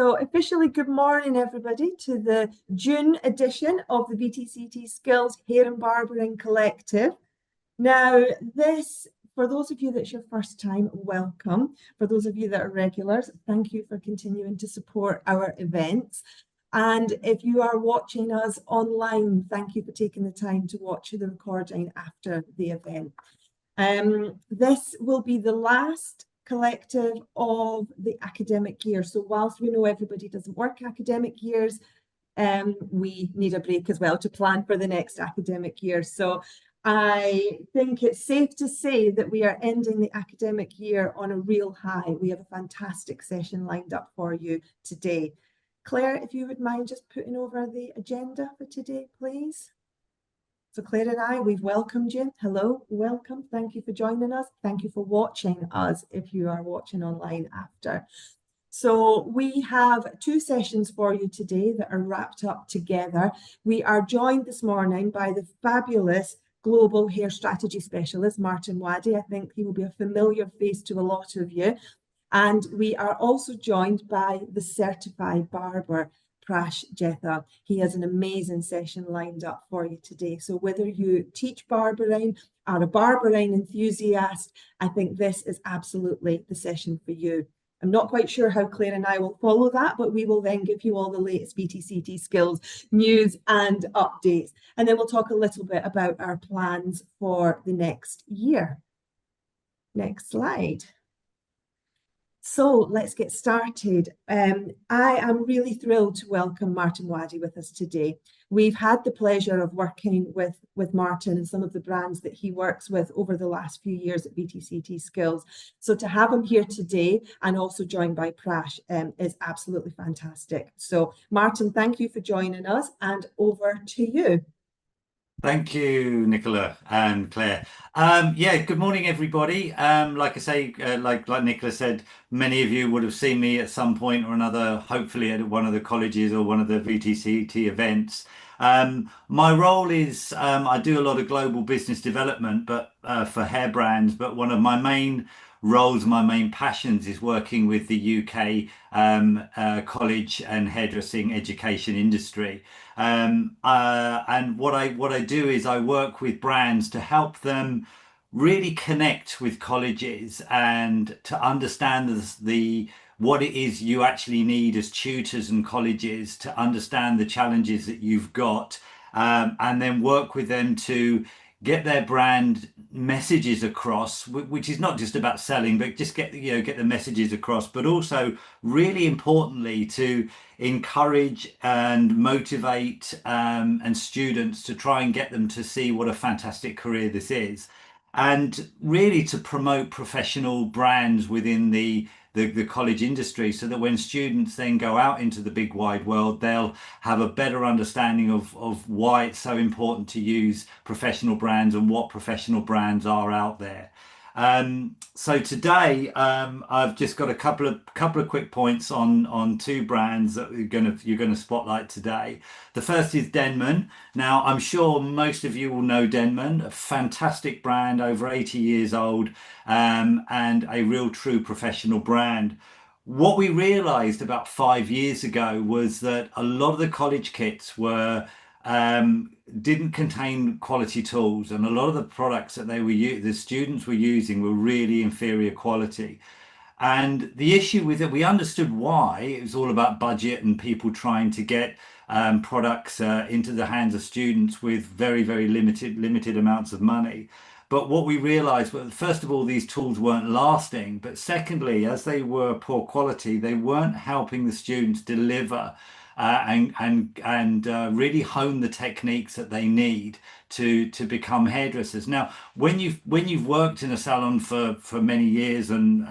So officially, good morning, everybody, to the June edition of the VTCT Skills Hair and Barbering Collective. Now, this, for those of you that's your first time, welcome. For those of you that are regulars, thank you for continuing to support our events. And if you are watching us online, thank you for taking the time to watch the recording after the event. This will be the last collective of the academic year. So whilst we know everybody doesn't work academic years, we need a break as well to plan for the next academic year. So I think it's safe to say that we are ending the academic year on a real high. We have a fantastic session lined up for you today. Claire, if you would mind just putting over the agenda for today, please. So Claire and I, we've welcomed you. Hello, welcome. Thank you for joining us. Thank you for watching us if you are watching online after. So we have two sessions for you today that are wrapped up together. We are joined this morning by the fabulous Global Hair Strategy Specialist, Martin Waddy. I think he will be a familiar face to a lot of you. And we are also joined by the Certified Barber, Prash Jetha. He has an amazing session lined up for you today. So whether you teach barbering, are a barbering enthusiast, I think this is absolutely the session for you. I'm not quite sure how Claire and I will follow that, but we will then give you all the latest VTCT skills, news and updates. And then we'll talk a little bit about our plans for the next year. Next slide. So let's get started. I am really thrilled to welcome Martin Waddy with us today. We've had the pleasure of working with Martin and some of the brands that he works with over the last few years at VTCT Skills. So to have him here today and also joined by Prash is absolutely fantastic. So Martin, thank you for joining us, and over to you. Thank you, Nicola and Claire. Yeah, good morning, everybody. Like I say, like Nicola said, many of you would have seen me at some point or another, hopefully at one of the colleges or one of the VTCT events. My role is I do a lot of global business development, but for hair brands. But one of my main roles, my main passions, is working with the UK college and hairdressing education industry. And what I do is I work with brands to help them really connect with colleges and to understand what it is you actually need as tutors and colleges to understand the challenges that you've got, and then work with them to get their brand messages across, which is not just about selling, but just get the messages across, but also really importantly to encourage and motivate and students to try and get them to see what a fantastic career this is, and really to promote professional brands within the college industry, so that when students then go out into the big wide world, they'll have a better understanding of why it's so important to use professional brands and what professional brands are out there. So today I've just got a couple of quick points on two brands that you're gonna spotlight today. The first is Denman. Now I'm sure most of you will know Denman, a fantastic brand, over 80 years old, and a real true professional brand. What we realized about 5 years ago was that a lot of the college kits didn't contain quality tools, and a lot of the products that the students were using were really inferior quality. And the issue with it, we understood why. It was all about budget and people trying to get products into the hands of students with very, very limited amounts of money. But what we realized was, first of all, these tools weren't lasting. But secondly, as they were poor quality, they weren't helping the students deliver and really hone the techniques that they need to become hairdressers. Now, when you've worked in a salon for many years, and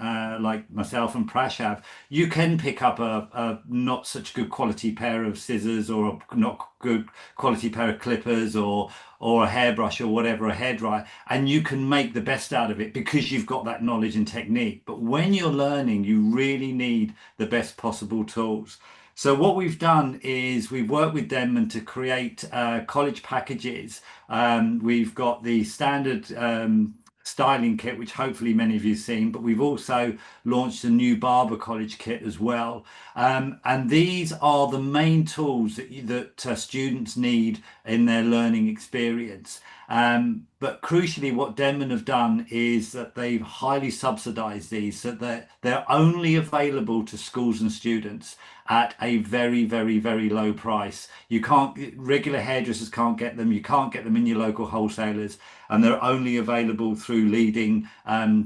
like myself and Prash have, you can pick up a not such good quality pair of scissors, or a not good quality pair of clippers, or a hairbrush, or whatever, a hairdryer, and you can make the best out of it because you've got that knowledge and technique. But when you're learning, you really need the best possible tools. So what we've done is we've worked with them to create college packages. We've got the standard styling kit, which hopefully many of you have seen, but we've also launched a new barber college kit as well. And these are the main tools that students need in their learning experience. But crucially, what Denman have done is that they've highly subsidised these, so that they're only available to schools and students at a very, very, very low price. You can't, regular hairdressers can't get them. You can't get them in your local wholesalers, and they're only available through leading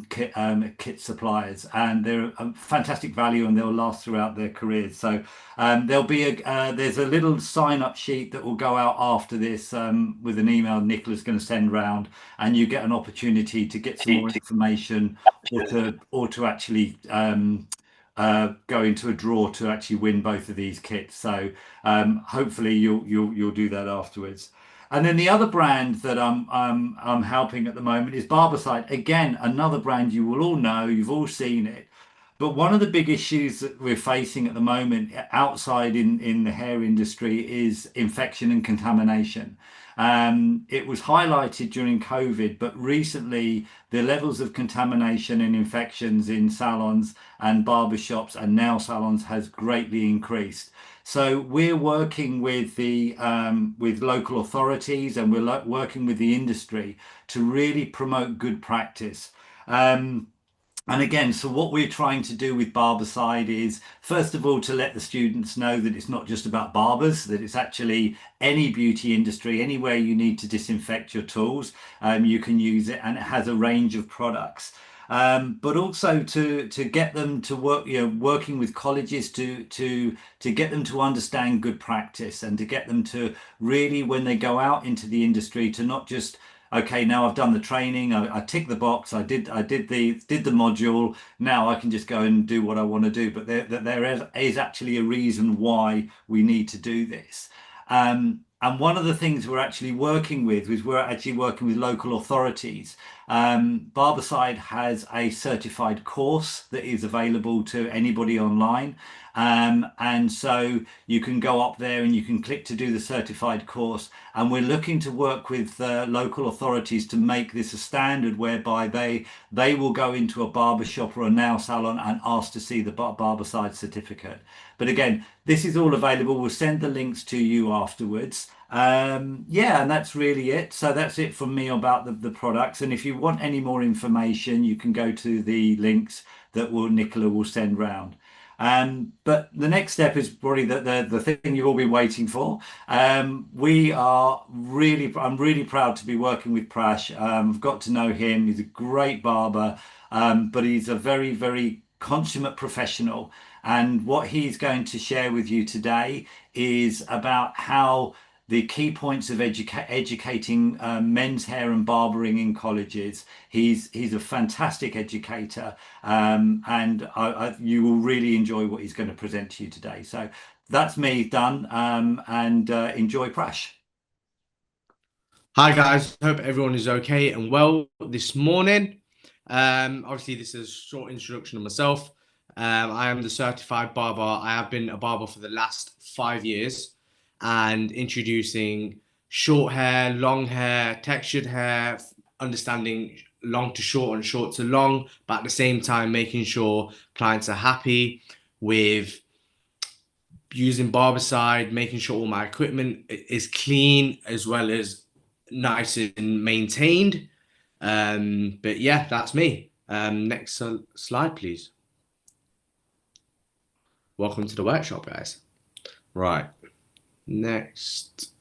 kit suppliers. And they're a fantastic value, and they'll last throughout their careers. So there'll be there's a little sign-up sheet that will go out after this with an email Nicola's going to send round, and you get an opportunity to get some more information, or to actually go into a draw to actually win both of these kits. So hopefully you'll do that afterwards. And then the other brand that I'm helping at the moment is Barbicide. Again, another brand you will all know, you've all seen it. But one of the big issues that we're facing at the moment outside in the hair industry is infection and contamination. It was highlighted during COVID, but recently the levels of contamination and infections in salons and barbershops and nail salons has greatly increased. So we're working with the with local authorities, and we're working with the industry to really promote good practice. And again, so what we're trying to do with Barbicide is, first of all, to let the students know that it's not just about barbers, that it's actually any beauty industry, anywhere you need to disinfect your tools, you can use it, and it has a range of products. But also to get them to work, working with colleges to get them to understand good practice, and to get them to really, when they go out into the industry, to not just, okay, now I've done the training, I tick the box, did the module, now I can just go and do what I want to do. But there is actually a reason why we need to do this. And one of the things we're actually working with is we're actually working with local authorities. Barbicide has a certified course that is available to anybody online. And so you can go up there and you can click to do the certified course. And we're looking to work with local authorities to make this a standard whereby they will go into a barber shop or a nail salon and ask to see the Barbicide certificate. But again, this is all available. We'll send the links to you afterwards. Yeah, and that's really it. So that's it from me about the products. And if you want any more information, you can go to the links that Nicola will send round. But the next step is probably the thing you've all been waiting for. I'm really proud to be working with Prash. I've got to know him. He's a great barber, but he's a very, very consummate professional. And what he's going to share with you today is about how the key points of educating men's hair and barbering in colleges. He's a fantastic educator, and you will really enjoy what he's going to present to you today. So that's me done, and enjoy Prash. Hi guys, hope everyone is okay and well this morning. Obviously this is a short introduction of myself. I am the certified barber. I have been a barber for the last 5 years, and introducing short hair, long hair, textured hair, understanding long to short and short to long, but at the same time making sure clients are happy with using Barbicide, making sure all my equipment is clean as well as nice and maintained. But yeah, that's me. Next slide, please. Welcome to the workshop, guys. Right. Next.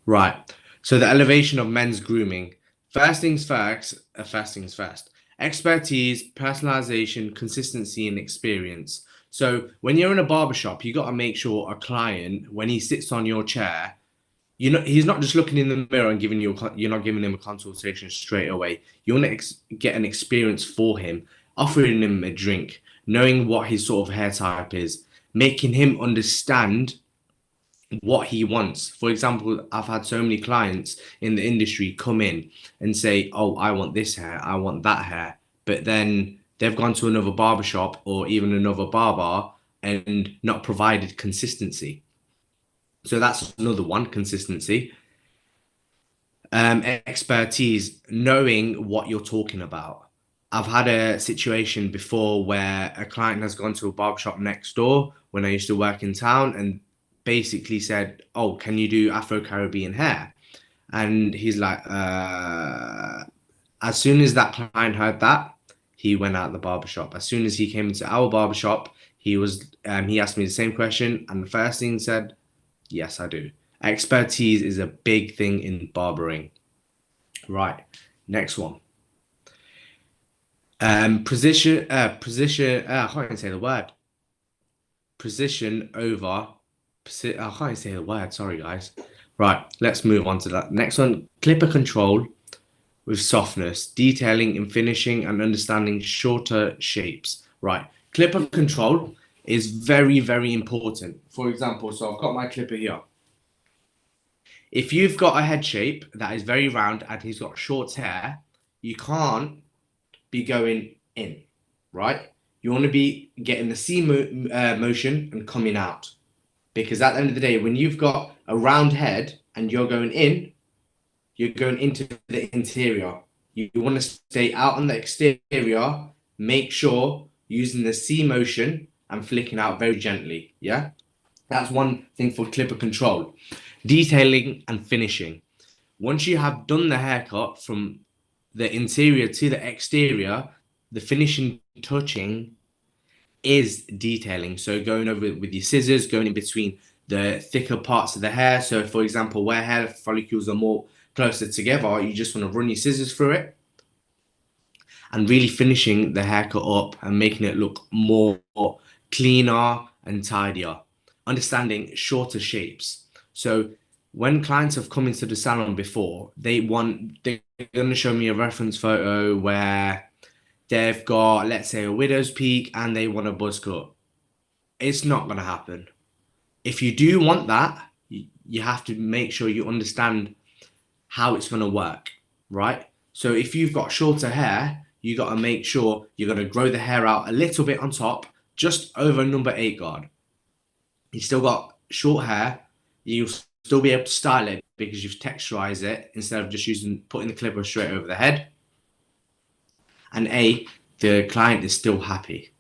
Right. So the elevation of men's grooming. First things first. First things first. Expertise, personalization, consistency, and experience. So when you're in a barbershop, you got to make sure a client, when he sits on your chair, he's not just looking in the mirror and you're not giving him a consultation straight away. You want to get an experience for him, offering him a drink, knowing what his sort of hair type is, making him understand what he wants. For example, I've had so many clients in the industry come in and say, oh, I want this hair, I want that hair. But then they've gone to another barbershop or even another barber and not provided consistency. So that's another one, consistency. expertise, knowing what you're talking about. I've had a situation before where a client has gone to a barbershop next door when I used to work in town and basically said, "Oh, can you do Afro-Caribbean hair?" And he's like, as soon as that client heard that, he went out the barbershop. As soon as he came into our barbershop, he asked me the same question, and the first thing he said, "Yes, I do." Expertise is a big thing in barbering. Right, next one. Position. I can't even say the word. Position over. I can't even say the word. Sorry, guys. Right, let's move on to that. Next one, clipper control with softness, detailing and finishing, and understanding shorter shapes. Right, clipper control is very, very important. For example, so I've got my clipper here. If you've got a head shape that is very round and he's got short hair, you can't be going in, right? You want to be getting the motion and coming out. Because at the end of the day, when you've got a round head and you're going in, you're going into the interior. You want to stay out on the exterior, make sure using the C motion and flicking out very gently. Yeah, that's one thing for clipper control. Detailing and finishing. Once you have done the haircut from the interior to the exterior, the finishing touching is detailing. So going over with your scissors, going in between the thicker parts of the hair. So for example, where hair follicles are more closer together, you just want to run your scissors through it and really finishing the haircut up and making it look more cleaner and tidier. Understanding shorter shapes. So when clients have come into the salon before, they're going to show me a reference photo where they've got, let's say, a widow's peak and they want a buzz cut. It's not going to happen. If you do want that, you have to make sure you understand how it's going to work, right? So if you've got shorter hair, you got to make sure you're going to grow the hair out a little bit on top, just over number 8 guard. You still got short hair, you'll still be able to style it because you've texturized it instead of just putting the clipper straight over the head. And the client is still happy.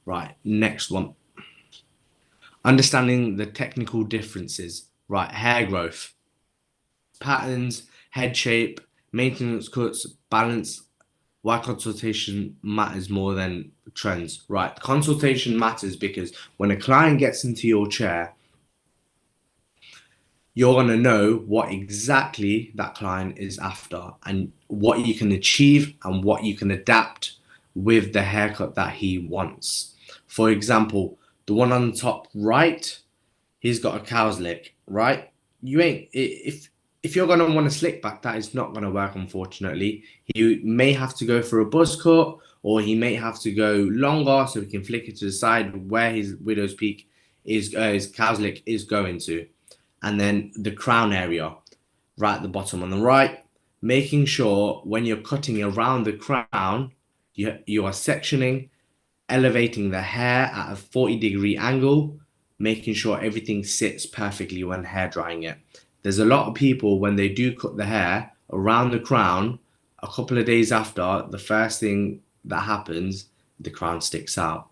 Right, next one. Understanding the technical differences. Right, hair growth, patterns, head shape, maintenance cuts, balance. Why consultation matters more than trends. Right, consultation matters because when a client gets into your chair, you're going to know what exactly that client is after and what you can achieve and what you can adapt with the haircut that he wants. For example, the one on the top right, he's got a cow's lick, right? You ain't if you're gonna want a slick back, that is not gonna work, unfortunately. He may have to go for a buzz cut, or he may have to go longer so we can flick it to the side where his widow's peak is, his cow's lick is going to, and then the crown area, right at the bottom on the right, making sure when you're cutting around the crown, you are sectioning, elevating the hair at a 40-degree angle, making sure everything sits perfectly when hair drying it. There's a lot of people when they do cut the hair around the crown, a couple of days after, the first thing that happens, the crown sticks out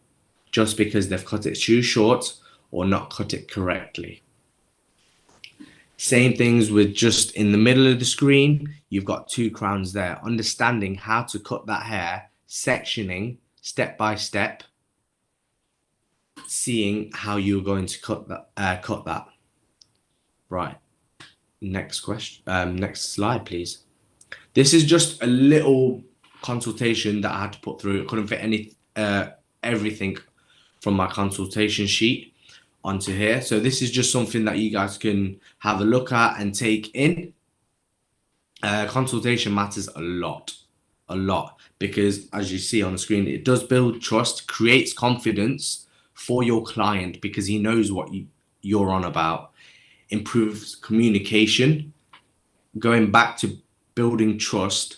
just because they've cut it too short or not cut it correctly. Same things with just in the middle of the screen, you've got 2 crowns there. Understanding how to cut that hair, sectioning step by step, seeing how you're going to cut that. Right. Next question. Next slide, please. This is just a little consultation that I had to put through. I couldn't fit everything from my consultation sheet onto here. So this is just something that you guys can have a look at and take in. Consultation matters a lot, because as you see on the screen, it does build trust, creates confidence for your client because he knows what you're on about, improves communication. Going back to building trust,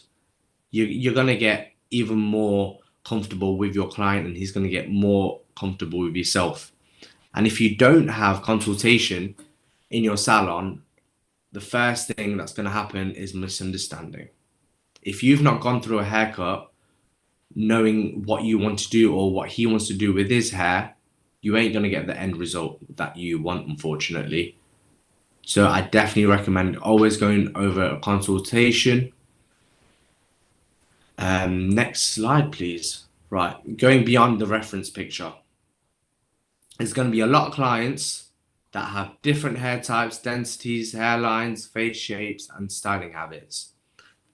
you're going to get even more comfortable with your client and he's going to get more comfortable with yourself. And if you don't have consultation in your salon, the first thing that's going to happen is misunderstanding. If you've not gone through a haircut knowing what you want to do or what he wants to do with his hair, you ain't going to get the end result that you want, unfortunately. So I definitely recommend always going over a consultation. Next slide, please. Right, going beyond the reference picture. There's going to be a lot of clients that have different hair types, densities, hairlines, face shapes, and styling habits.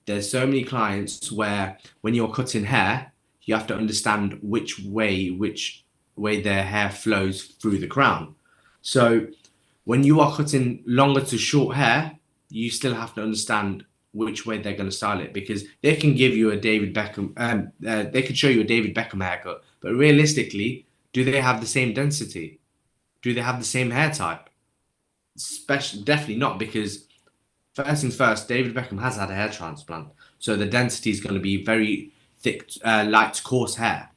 There's so many clients where when you're cutting hair, you have to understand which way their hair flows through the crown. So when you are cutting longer to short hair, you still have to understand which way they're going to style it, because they can give you a David Beckham, they could show you a David Beckham haircut, but realistically, do they have the same density? Do they have the same hair type? Definitely not, because first things first, David Beckham has had a hair transplant, so the density is going to be very thick, light, coarse hair.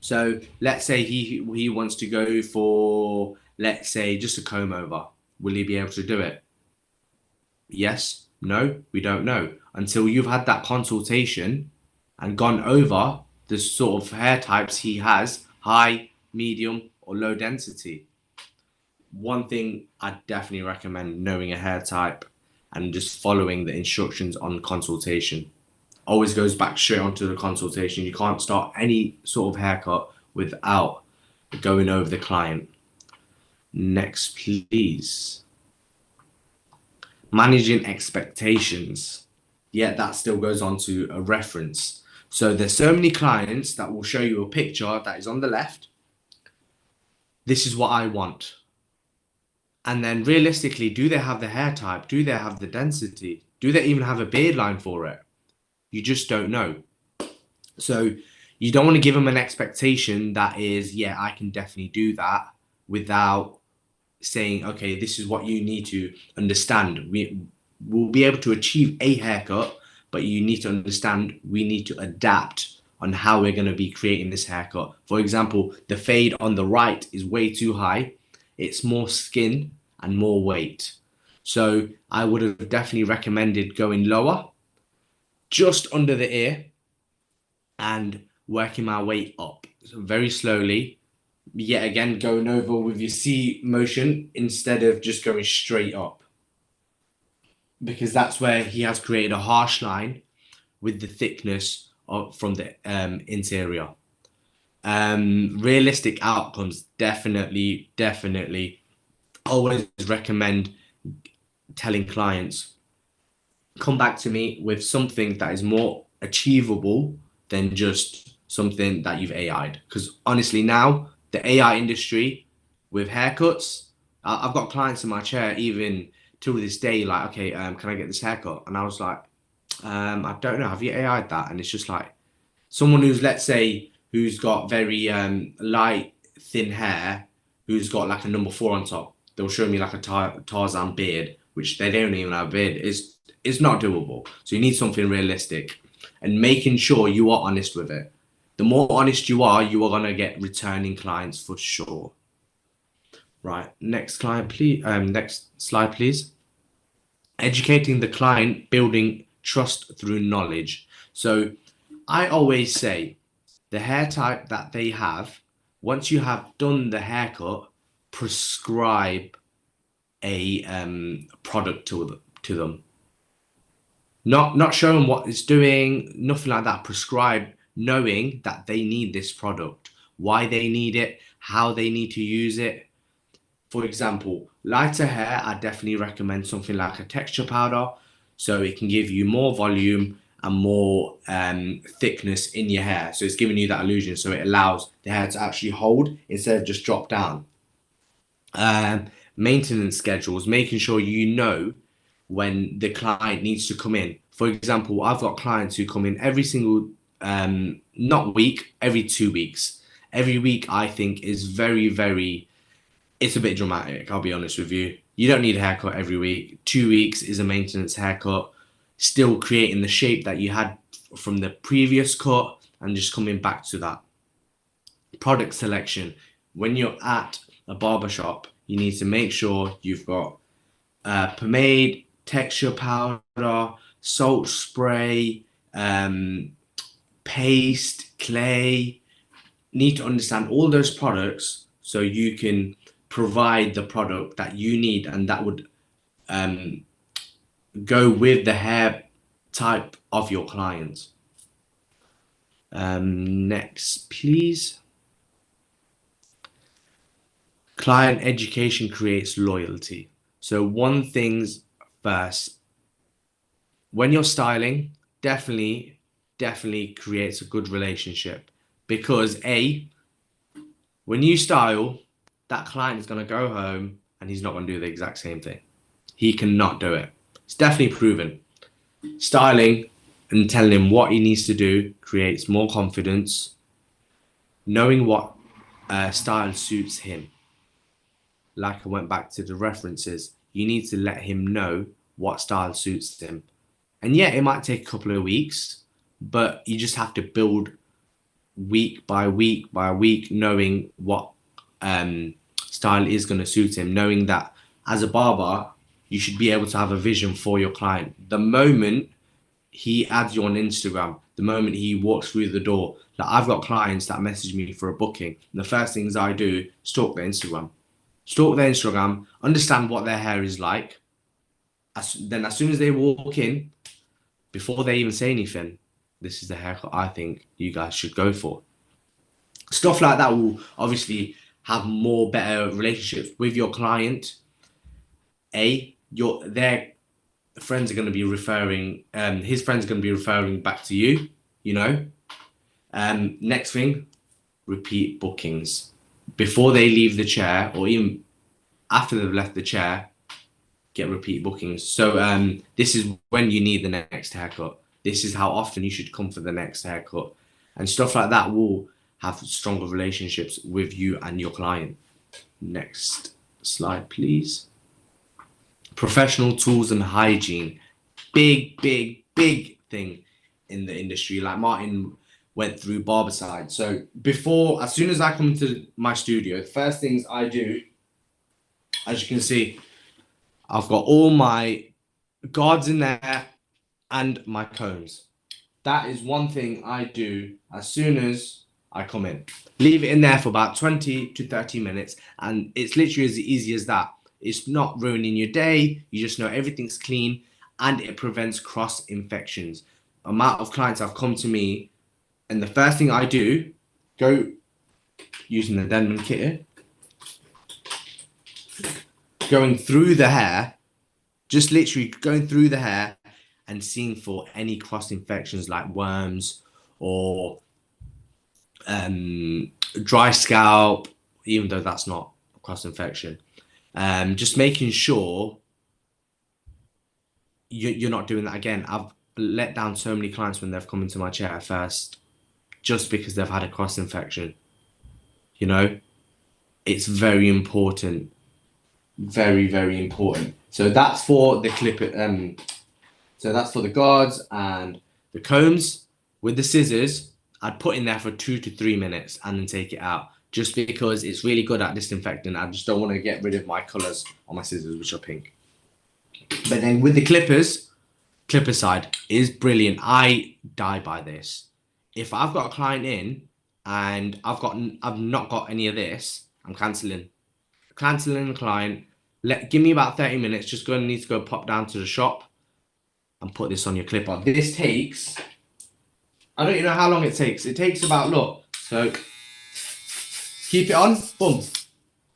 So let's say he wants to go for, let's say, just a comb over. Will he be able to do it? Yes, no, we don't know until you've had that consultation and gone over the sort of hair types he has, high, medium, or low density. One thing I definitely recommend knowing a hair type and just following the instructions on consultation. Always goes back straight onto the consultation. You can't start any sort of haircut without going over the client. Next, please. Managing expectations. Yeah, that still goes on to a reference. So there's so many clients that will show you a picture that is on the left. This is what I want. And then realistically, do they have the hair type? Do they have the density? Do they even have a beard line for it? You just don't know. So you don't want to give them an expectation that is, yeah, I can definitely do that, without saying, okay, this is what you need to understand. We will be able to achieve a haircut, but you need to understand we need to adapt on how we're going to be creating this haircut. For example, the fade on the right is way too high. It's more skin and more weight. So I would have definitely recommended going lower, just under the ear, and working my way up. So very slowly, yet again, going over with your C motion instead of just going straight up. Because that's where he has created a harsh line with the thickness from the interior. Realistic outcomes, definitely always recommend telling clients, come back to me with something that is more achievable than just something that you've AI'd. Because honestly, now the AI industry with haircuts, I've got clients in my chair even till this day, like, okay, can I get this haircut? And I was like, I don't know, have you AI'd that? And it's just like someone who's, let's say, who's got very light, thin hair, who's got like a number 4 on top. They'll show me like a Tarzan beard, which they don't even have a beard. It's not doable. So you need something realistic, and making sure you are honest with it. The more honest you are going to get returning clients for sure. Right, next client, please. Next slide, please. Educating the client, building trust through knowledge. So I always say the hair type that they have, once you have done the haircut, prescribe a product to them. Not show them what it's doing, nothing like that. Prescribe, knowing that they need this product, why they need it, how they need to use it. For example, lighter hair, I definitely recommend something like a texture powder, so it can give you more volume and more thickness in your hair. So it's giving you that illusion, so it allows the hair to actually hold instead of just drop down. Maintenance schedules, making sure you know when the client needs to come in. For example, I've got clients who come in every single, not week, every 2 weeks. Every week, I think, is very, it's a bit dramatic, I'll be honest with you. You don't need a haircut every week. 2 weeks is a maintenance haircut, still creating the shape that you had from the previous cut and just coming back to that. Product selection. When you're at a barbershop, you need to make sure you've got pomade, texture powder, salt spray, paste, clay. Need to understand all those products so you can provide the product that you need and that would go with the hair type of your client. Next, please. Client education creates loyalty. So one thing's first, when you're styling, definitely creates a good relationship because when you style, that client is going to go home and he's not going to do the exact same thing. He cannot do it. It's definitely proven. Styling and telling him what he needs to do creates more confidence. Knowing what style suits him. Like I went back to the references, you need to let him know what style suits him. And yeah, it might take a couple of weeks, but you just have to build week by week by week, knowing what style is going to suit him, knowing that as a barber, you should be able to have a vision for your client. The moment he adds you on Instagram, the moment he walks through the door, like I've got clients that message me for a booking. And the first things I do, stalk their Instagram. Understand what their hair is like. Then as soon as they walk in, before they even say anything, this is the haircut I think you guys should go for. Stuff like that will obviously have more better relationships with your client. Their friends are going to be referring, his friends are going to be referring back to you, you know. Next thing, repeat bookings. Before they leave the chair or even after they've left the chair, get repeat bookings. So this is when you need the next haircut. This is how often you should come for the next haircut. And stuff like that will have stronger relationships with you and your client. Next slide, please. Professional tools and hygiene. Big thing in the industry. Like Martin went through Barberside. So as soon as I come into my studio, the first things I do, as you can see, I've got all my guards in there and my combs. That is one thing I do as soon as I come in. Leave it in there for about 20 to 30 minutes and it's literally as easy as that. It's not ruining your day. You just know everything's clean and it prevents cross infections. Amount of clients have come to me and the first thing I do, go using the Denman kit here, going through the hair, just literally going through the hair and seeing for any cross infections like worms or dry scalp, even though that's not a cross infection. Just making sure you're not doing that again. I've let down so many clients when they've come into my chair first just because they've had a cross infection. You know, it's very important. Very important. So that's for the so that's for the guards and the combs. With the scissors, I'd put in there for 2 to 3 minutes and then take it out just because it's really good at disinfecting. I just don't want to get rid of my colors on my scissors, which are pink. But then with the clipper side is brilliant. I die by this. If I've got a client in and I've not got any of this, I'm cancelling the client. Give me about 30 minutes. Just need to go pop down to the shop and put this on your clipper. This takes, I don't even know how long it takes. It takes about, look, so keep it on, boom,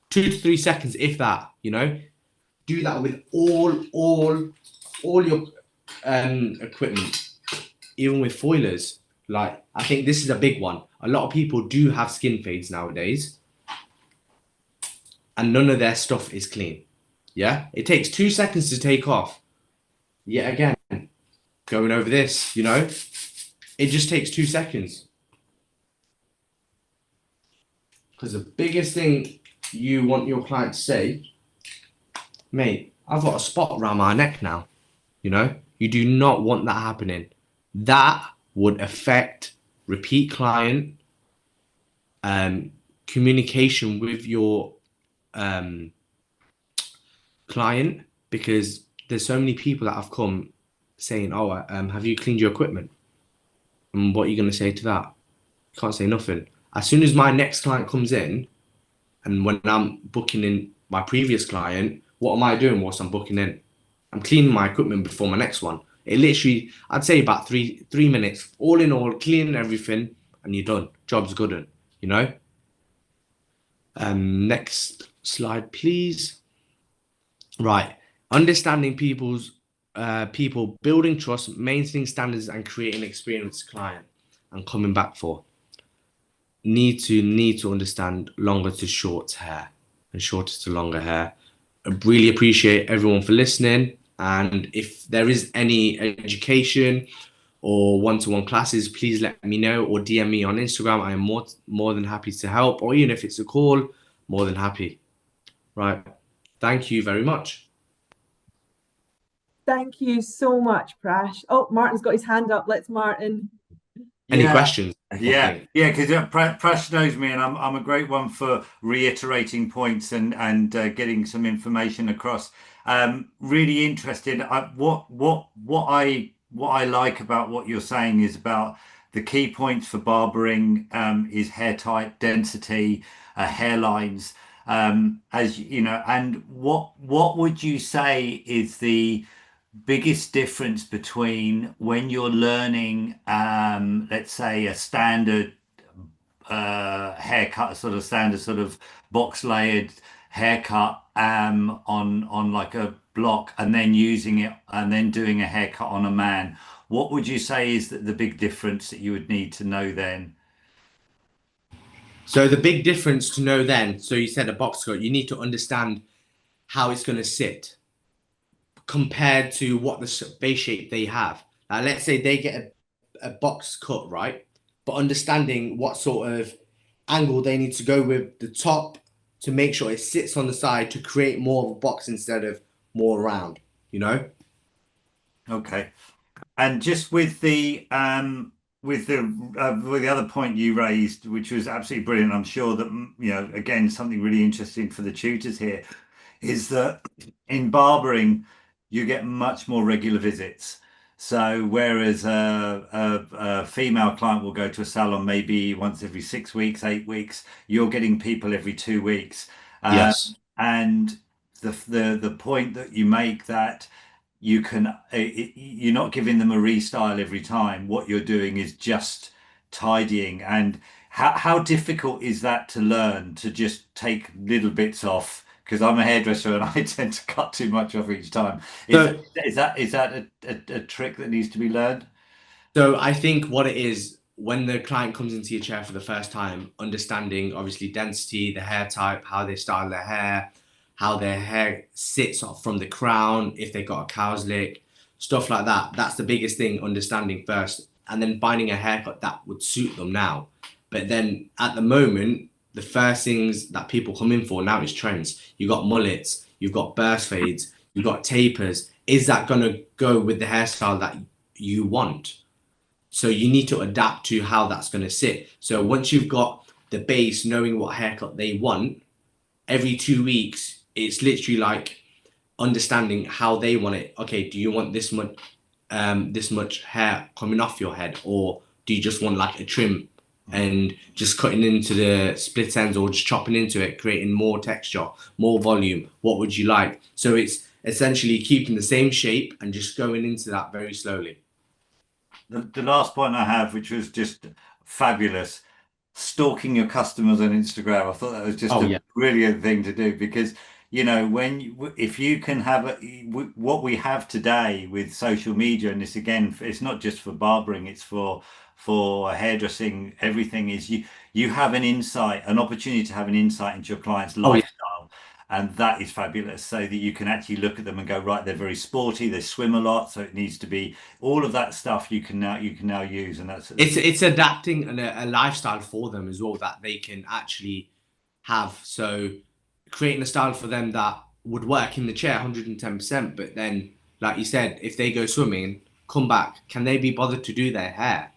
2 to 3 seconds, if that, you know. Do that with all your equipment, even with foilers. Like, I think this is a big one. A lot of people do have skin fades nowadays and none of their stuff is clean. Yeah, it takes 2 seconds to take off. Yet again, going over this, you know, it just takes 2 seconds. Because the biggest thing you want your client to say, mate, I've got a spot around my neck now. You know, you do not want that happening. That would affect repeat client, communication with your client, because there's so many people that have come saying, "Oh, have you cleaned your equipment?" And what are you going to say to that? You can't say nothing. As soon as my next client comes in, and when I'm booking in my previous client, what am I doing whilst I'm booking in? I'm cleaning my equipment before my next one. It literally, I'd say about three minutes, all in all, cleaning everything, and you're done. Job's good, you know. Next slide, please. Right, understanding people, building trust, maintaining standards, and creating experience client, and coming back for. Need to understand longer to short hair and shorter to longer hair. I really appreciate everyone for listening. And if there is any education or one-to-one classes, please let me know or DM me on Instagram. I am more than happy to help, or even if it's a call, more than happy. Right. Thank you very much. Thank you so much, Prash. Oh, Martin's got his hand up. Let's Martin. Any Yeah, questions? yeah, yeah. Because Prash knows me, and I'm a great one for reiterating points and getting some information across. Really interested. What I like about what you're saying is about the key points for barbering is hair type, density, hairlines. As you know, and what would you say is the biggest difference between when you're learning, let's say, a standard haircut, a sort of standard sort of box layered haircut on like a block, and then using it and then doing a haircut on a man? What would you say is the big difference that you would need to know then? So the big difference to know then, so you said a box cut, you need to understand how it's going to sit compared to what the base shape they have. Now, let's say they get a box cut, right? But understanding what sort of angle they need to go with the top to make sure it sits on the side to create more of a box instead of more round, you know? Okay. And just with the other point you raised, which was absolutely brilliant, I'm sure that again something really interesting for the tutors here is that in barbering you get much more regular visits. So whereas a female client will go to a salon maybe once every 6 weeks, 8 weeks, you're getting people every 2 weeks. Yes. And the point that you make that you're not giving them a restyle every time. What you're doing is just tidying. And how difficult is that to learn, to just take little bits off? Because I'm a hairdresser and I tend to cut too much off each time. Is So that a trick that needs to be learned? So I think what it is when the client comes into your chair for the first time, understanding obviously density, the hair type, how they style their hair, how their hair sits off from the crown, if they got a cow's lick, stuff like that. That's the biggest thing, understanding first, and then finding a haircut that would suit them now. But then at the moment, the first things that people come in for now is trends. You've got mullets, you've got burst fades, you've got tapers. Is that going to go with the hairstyle that you want? So you need to adapt to how that's going to sit. So once you've got the base, knowing what haircut they want, every 2 weeks, it's literally like understanding how they want it. Okay, do you want this much hair coming off your head, or do you just want like a trim and just cutting into the split ends, or just chopping into it, creating more texture, more volume? What would you like? So it's essentially keeping the same shape and just going into that very slowly. The last point I have, which was just fabulous, stalking your customers on Instagram. I thought that was just Oh a yeah. brilliant thing to do because, if you can have what we have today with social media, and this again, it's not just for barbering, it's for hairdressing, everything is you have an opportunity to have an insight into your client's Oh yeah. lifestyle. And that is fabulous, so that you can actually look at them and go, right, they're very sporty, they swim a lot, so it needs to be all of that stuff you can now use, and that's It's adapting a lifestyle for them as well that they can actually have. So creating a style for them that would work in the chair 110%. But then, like you said, if they go swimming, come back, can they be bothered to do their hair?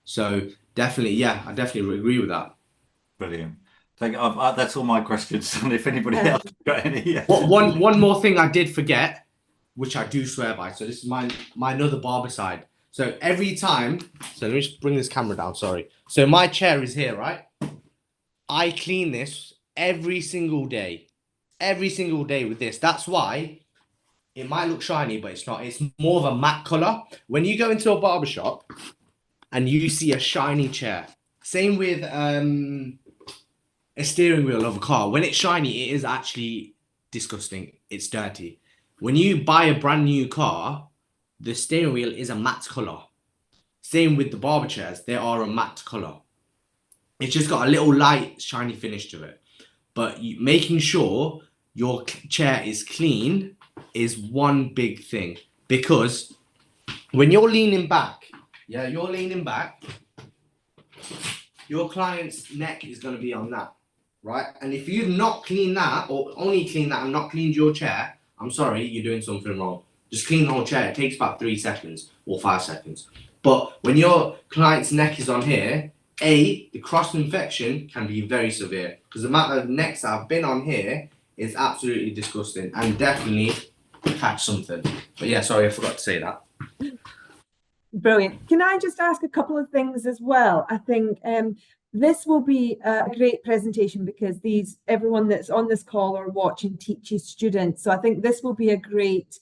So definitely, yeah, I definitely agree with that. brilliant. That's all my questions. And if anybody Um, else has got any, yeah. What one more thing I did forget. which I do swear by. So this is my another barber side. So every time, so let me just bring this camera down. Sorry. So my chair is here, right? I clean this every single day with this. That's why it might look shiny, but it's not. It's more of a matte color. When you go into a barber shop and you see a shiny chair, same with a steering wheel of a car. When it's shiny, it is actually disgusting. It's dirty. When you buy a brand new car, the steering wheel is a matte color. Same with the barber chairs, they are a matte color. It's just got a little light, shiny finish to it. But making sure your chair is clean is one big thing, because when you're leaning back, your client's neck is going to be on that, right? And if you've not cleaned that, or only cleaned that and not cleaned your chair, I'm sorry, you're doing something wrong. Just clean the whole chair. It takes about 3 seconds or 5 seconds. But when your client's neck is on here, the cross infection can be very severe, because the amount of necks that have been on here is absolutely disgusting and definitely catch something. But yeah, sorry, I forgot to say that. Brilliant. Can I just ask a couple of things as well? I think this will be a great presentation because everyone that's on this call or watching teaches students. So I think this will be a great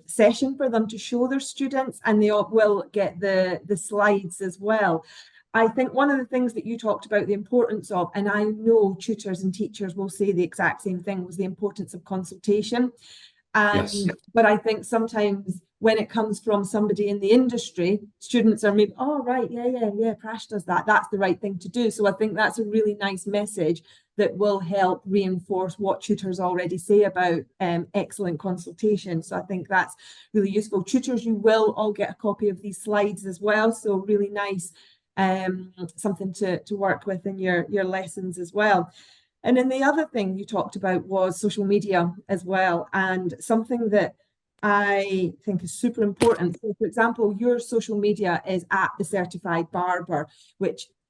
session for them to show their students, and they all will get the slides as well. I think one of the things that you talked about, the importance of, and I know tutors and teachers will say the exact same thing, was the importance of consultation. Yes. But I think sometimes when it comes from somebody in the industry, students are maybe, oh, right, yeah, Prash does that. That's the right thing to do. So I think that's a really nice message that will help reinforce what tutors already say about excellent consultation. So I think that's really useful. Tutors, you will all get a copy of these slides as well. So really nice, something to work with in your lessons as well. And then the other thing you talked about was social media as well, and something that I think is super important. So, for example, your social media is at The Certified Barber,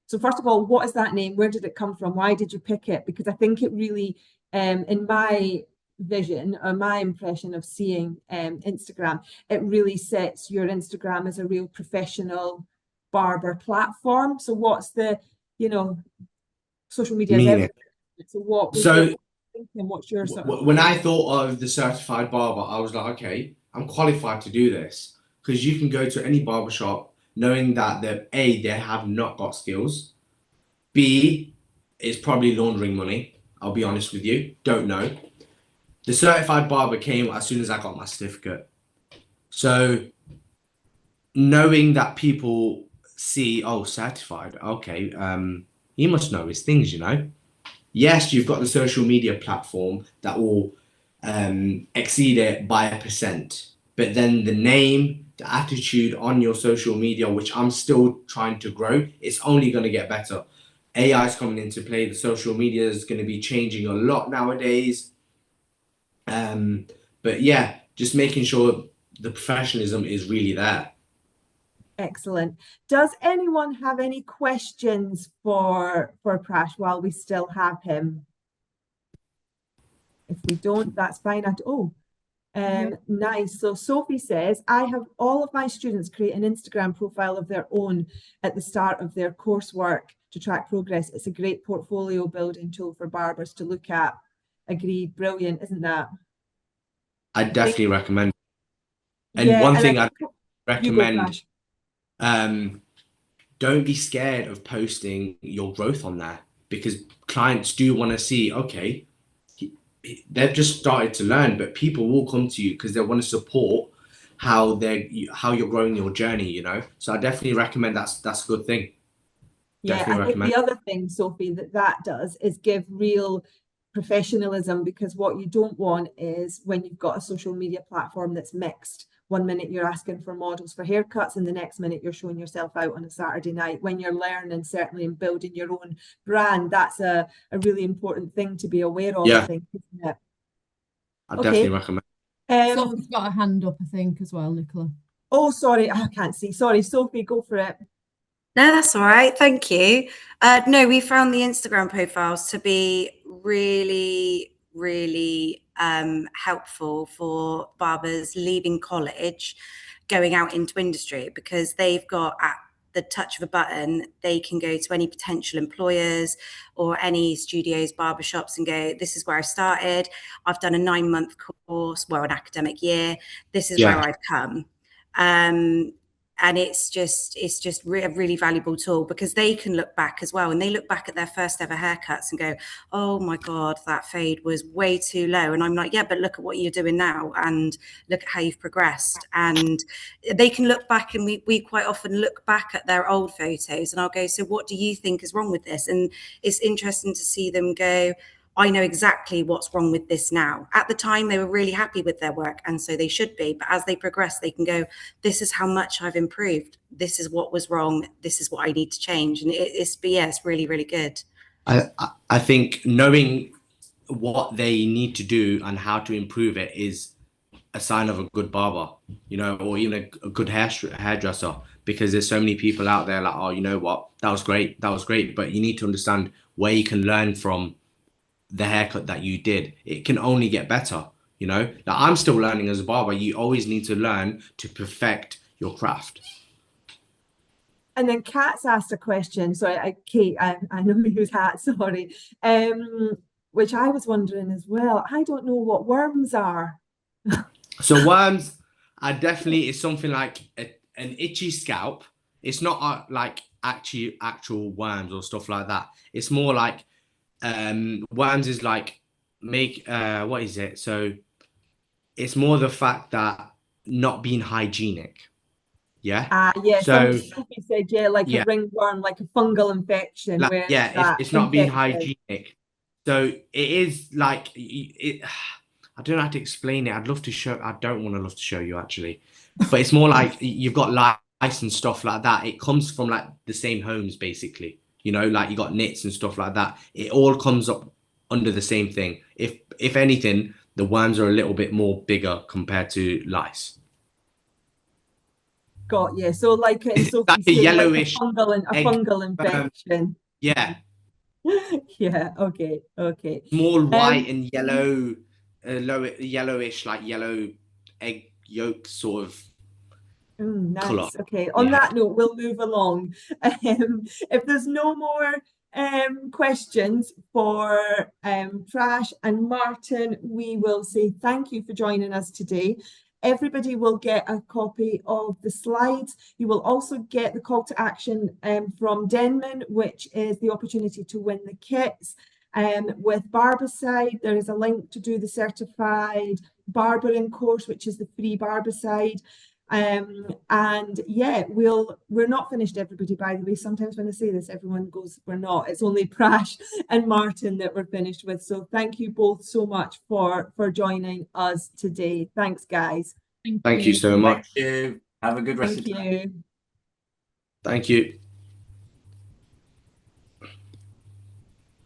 so first of all, what is that name? Where did it come from? Why did you pick it? Because I think it really, in my vision or my impression of seeing Instagram, it really sets your Instagram as a real professional barber platform. So what's the, social media is everything. So what was your thinking? What's your sort of... When I thought of the certified barber, I was like, okay, I'm qualified to do this, because you can go to any barber shop knowing that they have not got skills. B, it's probably laundering money. I'll be honest with you, don't know. The certified barber came as soon as I got my certificate. So knowing that people see, oh, certified, okay, he must know his things, Yes, you've got the social media platform that will exceed it by 1%. But then the name, the attitude on your social media, which I'm still trying to grow, it's only going to get better. AI is coming into play. The social media is going to be changing a lot nowadays. But yeah, just making sure the professionalism is really there. Excellent. Does anyone have any questions for Prash while we still have him? If we don't, that's fine. Nice. So Sophie says, I have all of my students create an Instagram profile of their own at the start of their coursework to track progress. It's a great portfolio building tool for barbers to look at. Agreed. Brilliant, isn't that? I definitely recommend. And Yeah, one thing I'd recommend, don't be scared of posting your growth on there, because clients do want to see, okay, they've just started to learn, but people will come to you because they want to support how you're growing your journey, So I definitely recommend that's a good thing. Yeah, Definitely I think the other thing, Sophie, that does is give real professionalism, because what you don't want is when you've got a social media platform that's mixed. One minute you're asking for models for haircuts, and the next minute you're showing yourself out on a Saturday night. When you're learning, certainly, and building your own brand, that's a really important thing to be aware of, I think, isn't it? I definitely recommend. Sophie's got a hand up, I think, as well, Nicola. Oh, sorry, I can't see. Sorry, Sophie, go for it. No, that's all right. Thank you. No, we found the Instagram profiles to be really, really helpful for barbers leaving college, going out into industry, because they've got at the touch of a button, they can go to any potential employers or any studios, barbershops, and go, this is where I started. I've done a 9-month course, well, an academic year. This is where I've come. And it's just a really valuable tool, because they can look back as well, and they look back at their first ever haircuts and go, oh my God, that fade was way too low. And I'm like, yeah, but look at what you're doing now, and look at how you've progressed. And they can look back, and we quite often look back at their old photos, and I'll go, so what do you think is wrong with this? And it's interesting to see them go, I know exactly what's wrong with this now. At the time, they were really happy with their work, and so they should be. But as they progress, they can go, this is how much I've improved. This is what was wrong. This is what I need to change. And it's really, really good. I think knowing what they need to do and how to improve it is a sign of a good barber, you know, or even a good hairdresser, because there's so many people out there like, oh, you know what, that was great, but you need to understand where you can learn from the haircut that you did. It can only get better, you know. Like, I'm still learning as a barber. You always need to learn to perfect your craft. And then Kat's asked a question. So Kate, I know whose hat, sorry. Which I was wondering as well. I don't know what worms are. So worms are definitely, it's something like an itchy scalp. It's not like actual worms or stuff like that. It's more like worms is like what is it? So it's more the fact that not being hygienic. Yeah. Yeah. So Sophie said, yeah, like a ringworm, like a fungal infection. Like, where it's not being hygienic. So it is like I don't know how to explain it. I'd love to show. I don't want to love to show you actually, but it's more like you've got lice and stuff like that. It comes from like the same homes basically. You know, like you got nits and stuff like that. It all comes up under the same thing. If anything, the worms are a little bit more bigger compared to lice. Got you. So like Like a yellowish, like a fungal infection. Yeah. Yeah. Okay. More white and yellow, yellowish, like yellow egg yolk sort of Nice. colour. Okay. On that note, we'll move along. If there's no more questions for Trash and Martin, we will say thank you for joining us today. Everybody will get a copy of the slides. You will also get the call to action from Denman, which is the opportunity to win the kits. With Barbicide, there is a link to do the certified barbering course, which is the free Barbicide. And yeah, we're not finished, everybody, by the way. Sometimes when I say this, everyone goes, we're not. It's only Prash and Martin that we're finished with. So thank you both so much for joining us today. Thanks, guys. Thank you so much. Thank you. Have a good rest of the day. Thank you. Thank you.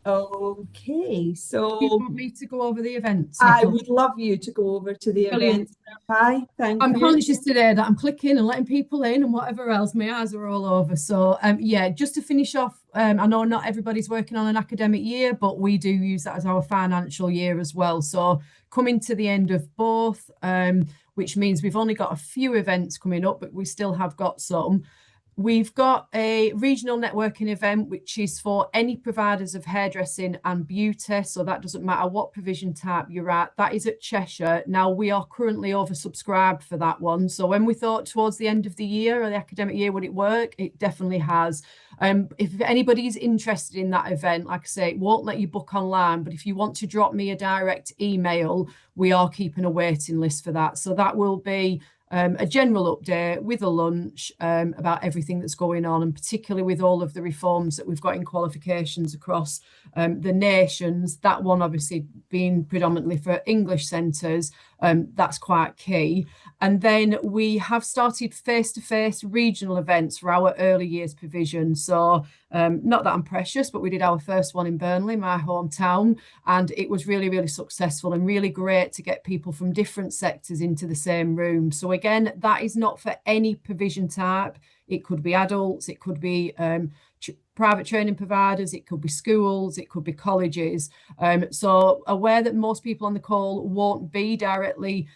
Okay, so You want me to go over the events? I Nicola? would love you to go over to the Brilliant. events. Hi, thank I'm you. conscious today that I'm clicking and letting people in and whatever else. My eyes are all over. So yeah, just to finish off, I know not everybody's working on an academic year, but we do use that as our financial year as well. So coming to the end of both, which means we've only got a few events coming up, but we still have got some. We've got a regional networking event, which is for any providers of hairdressing and beauty. So that doesn't matter what provision type you're at. That is at Cheshire. Now, we are currently oversubscribed for that one. So when we thought towards the end of the year or the academic year, would it work? It definitely has. If anybody's interested in that event, like I say, it won't let you book online. But if you want to drop me a direct email, we are keeping a waiting list for that. So that will be a general update with a lunch about everything that's going on, and particularly with all of the reforms that we've got in qualifications across the nations. That one obviously being predominantly for English centres, that's quite key. And then we have started face-to-face regional events for our early years provision. So not that I'm precious, but we did our first one in Burnley, my hometown, and it was really, really successful and really great to get people from different sectors into the same room. So again, that is not for any provision type. It could be adults, it could be private training providers, it could be schools, it could be colleges. So aware that most people on the call won't be directly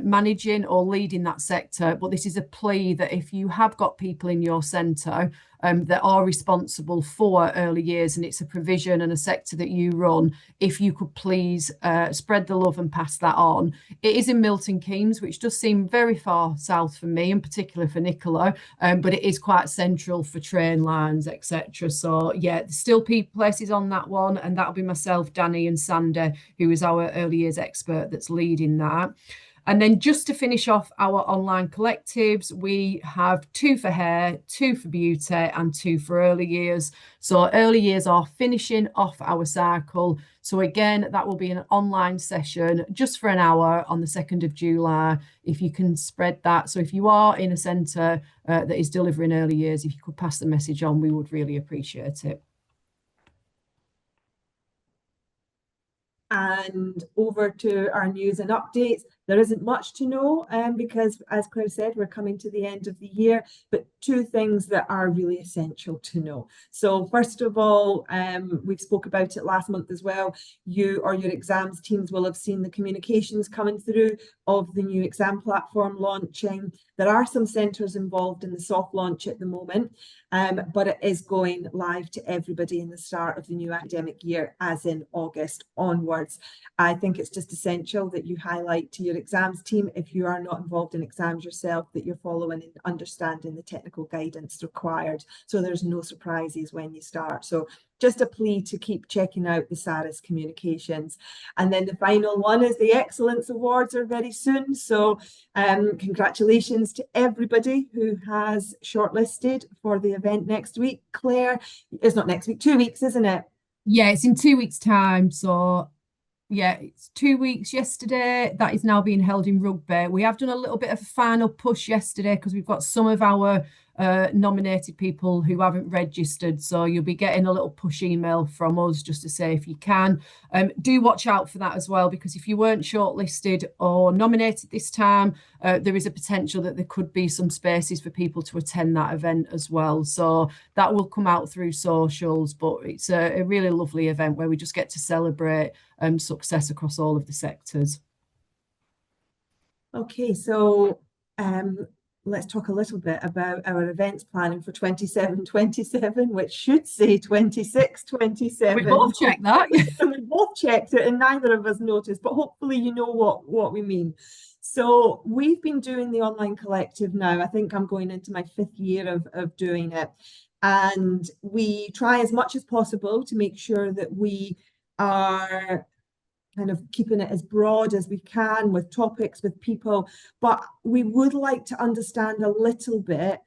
managing or leading that sector, but this is a plea that if you have got people in your centre that are responsible for early years and it's a provision and a sector that you run, if you could please spread the love and pass that on. It is in Milton Keynes, which does seem very far south for me, in particular for Nicola, but it is quite central for train lines, etc. So yeah, there's still places on that one, and that'll be myself, Danny, and Sandy, who is our early years expert that's leading that. And then just to finish off our online collectives, we have 2 for hair, 2 for beauty, and 2 for early years. So early years are finishing off our cycle. So again, that will be an online session just for an hour on the 2nd of July, if you can spread that. So if you are in a centre that is delivering early years, if you could pass the message on, we would really appreciate it. And over to our news and updates. There isn't much to know because, as Claire said, we're coming to the end of the year, but 2 things that are really essential to know. So first of all, we've spoke about it last month as well. You or your exams teams will have seen the communications coming through of the new exam platform launching. There are some centres involved in the soft launch at the moment, but it is going live to everybody in the start of the new academic year, as in August onwards. I think it's just essential that you highlight to your exams team, if you are not involved in exams yourself, that you're following and understanding the technical guidance required, so there's no surprises when you start. So just a plea to keep checking out the SARA's communications. And then the final one is the Excellence Awards are very soon. So congratulations to everybody who has shortlisted for the event next week. Claire, it's not next week, 2 weeks, isn't it? Yeah, it's in 2 weeks' time. So yeah, it's 2 weeks yesterday. That is now being held in Rugby. We have done a little bit of a final push yesterday because we've got some of our nominated people who haven't registered. So you'll be getting a little push email from us just to say if you can. Do watch out for that as well, because if you weren't shortlisted or nominated this time, there is a potential that there could be some spaces for people to attend that event as well. So that will come out through socials, but it's a really lovely event where we just get to celebrate success across all of the sectors. Okay, so let's talk a little bit about our events planning for 27-27, which should say 26-27. We both checked that. And we both checked it and neither of us noticed, but hopefully you know what we mean. So we've been doing the online collective now. I think I'm going into my 5th year of doing it. And we try as much as possible to make sure that we are kind of keeping it as broad as we can with topics, with people, but we would like to understand a little bit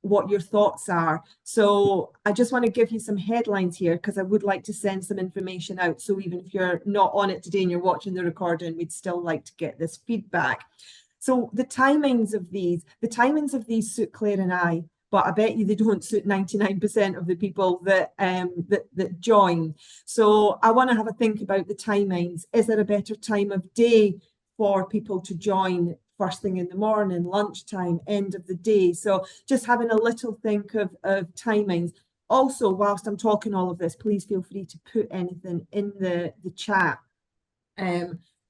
what your thoughts are. So I just want to give you some headlines here because I would like to send some information out. So even if you're not on it today and you're watching the recording, we'd still like to get this feedback. So the timings of these suit Claire and I, but I bet you they don't suit 99% of the people that join. So I want to have a think about the timings. Is there a better time of day for people to join? First thing in the morning, lunchtime, end of the day? So just having a little think of timings. Also, whilst I'm talking all of this, please feel free to put anything in the chat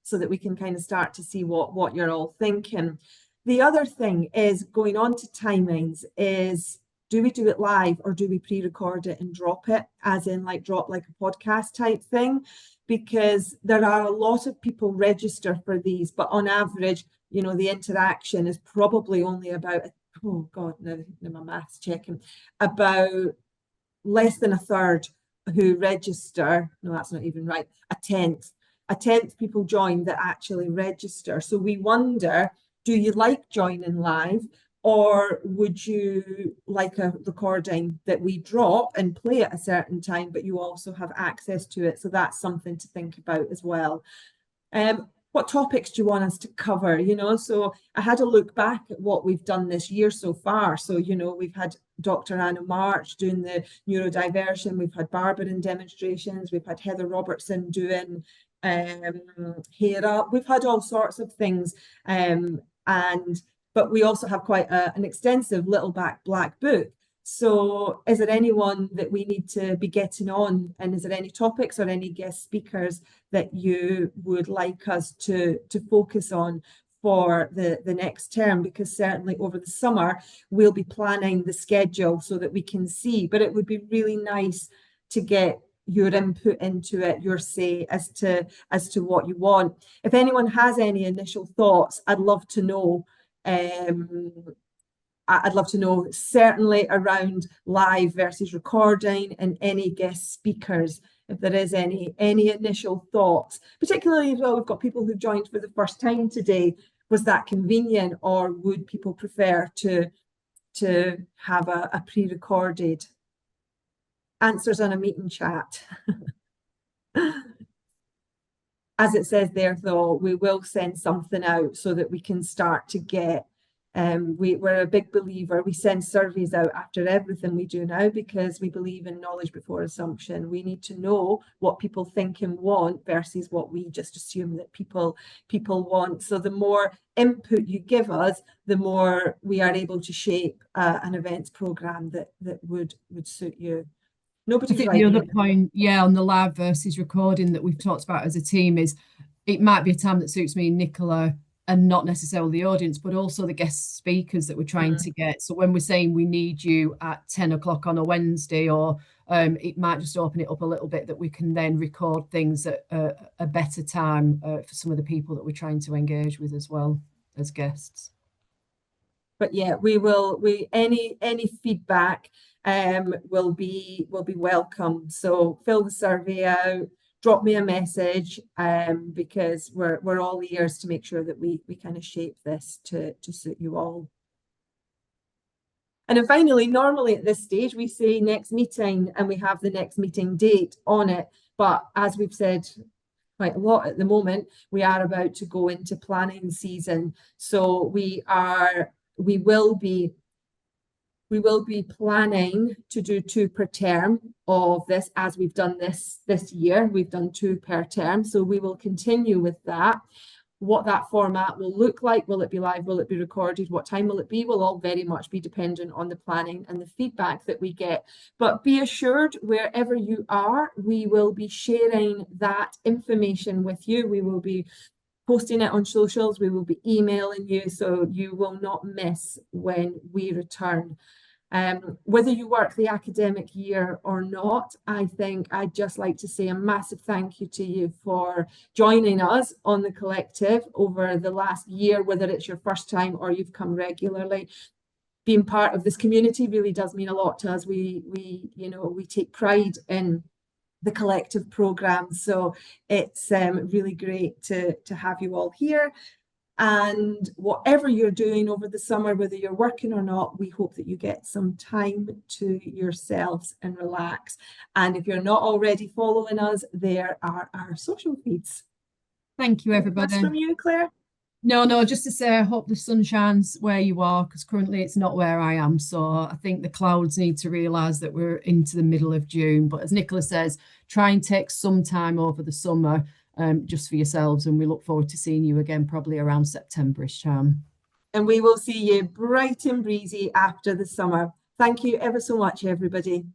so that we can kind of start to see what you're all thinking. The other thing is, going on to timings, is do we do it live or do we pre-record it and drop it, as in like drop like a podcast type thing? Because there are a lot of people register for these, but on average, you know, the interaction is probably only about, oh God, now my maths checking, about less than a third who register. No, that's not even right. A tenth people join that actually register. So we wonder, do you like joining live, or would you like a recording that we drop and play at a certain time, but you also have access to it? So that's something to think about as well. What topics do you want us to cover? You know, so I had a look back at what we've done this year so far. So, you know, we've had Dr. Anna March doing the neurodiversion, we've had Barbering demonstrations, we've had Heather Robertson doing hair up, we've had all sorts of things, but we also have quite an extensive little black book. So is there anyone that we need to be getting on? And is there any topics or any guest speakers that you would like us to focus on for the next term? Because certainly over the summer, we'll be planning the schedule so that we can see, but it would be really nice to get your input into it, your say as to what you want. If anyone has any initial thoughts, I'd love to know. I'd love to know, certainly around live versus recording and any guest speakers, if there is any initial thoughts, particularly as well, we've got people who joined for the first time today. Was that convenient, or would people prefer to have a pre-recorded? Answers on a meeting chat. As it says there, though, we will send something out so that we can start to get, we're a big believer, we send surveys out after everything we do now because we believe in knowledge before assumption. We need to know what people think and want versus what we just assume that people want. So the more input you give us, the more we are able to shape an events program that would suit you. I think the other point, on the live versus recording that we've talked about as a team is it might be a time that suits me and Nicola and not necessarily the audience, but also the guest speakers that we're trying to get. So when we're saying we need you at 10 o'clock on a Wednesday, or it might just open it up a little bit that we can then record things at a better time for some of the people that we're trying to engage with as well as guests. But yeah, any feedback will be welcome. So fill the survey out, drop me a message, because we're all ears to make sure that we kind of shape this to suit you all. And then finally, normally at this stage we say next meeting and we have the next meeting date on it. But as we've said quite a lot at the moment, we are about to go into planning season. So we will be planning to do 2 per term of this, as we've done this year. We've done 2 per term, so we will continue with that. What that format will look like, will it be live, will it be recorded, what time will it be, will all very much be dependent on the planning and the feedback that we get. But be assured, wherever you are, we will be sharing that information with you. We will be posting it on socials, we will be emailing you, so you will not miss when we return. Whether you work the academic year or not, I think I'd just like to say a massive thank you to you for joining us on the collective over the last year, whether it's your first time or you've come regularly. Being part of this community really does mean a lot to us. We take pride in the collective program, so it's really great to have you all here. And whatever you're doing over the summer, whether you're working or not, we hope that you get some time to yourselves and relax. And if you're not already following us, there are our social feeds. Thank you, everybody. From you, Claire? No, just to say, I hope the sun shines where you are, because currently it's not where I am. So I think the clouds need to realise that we're into the middle of June. But as Nicola says, try and take some time over the summer just for yourselves. And we look forward to seeing you again, probably around September-ish time. And we will see you bright and breezy after the summer. Thank you ever so much, everybody.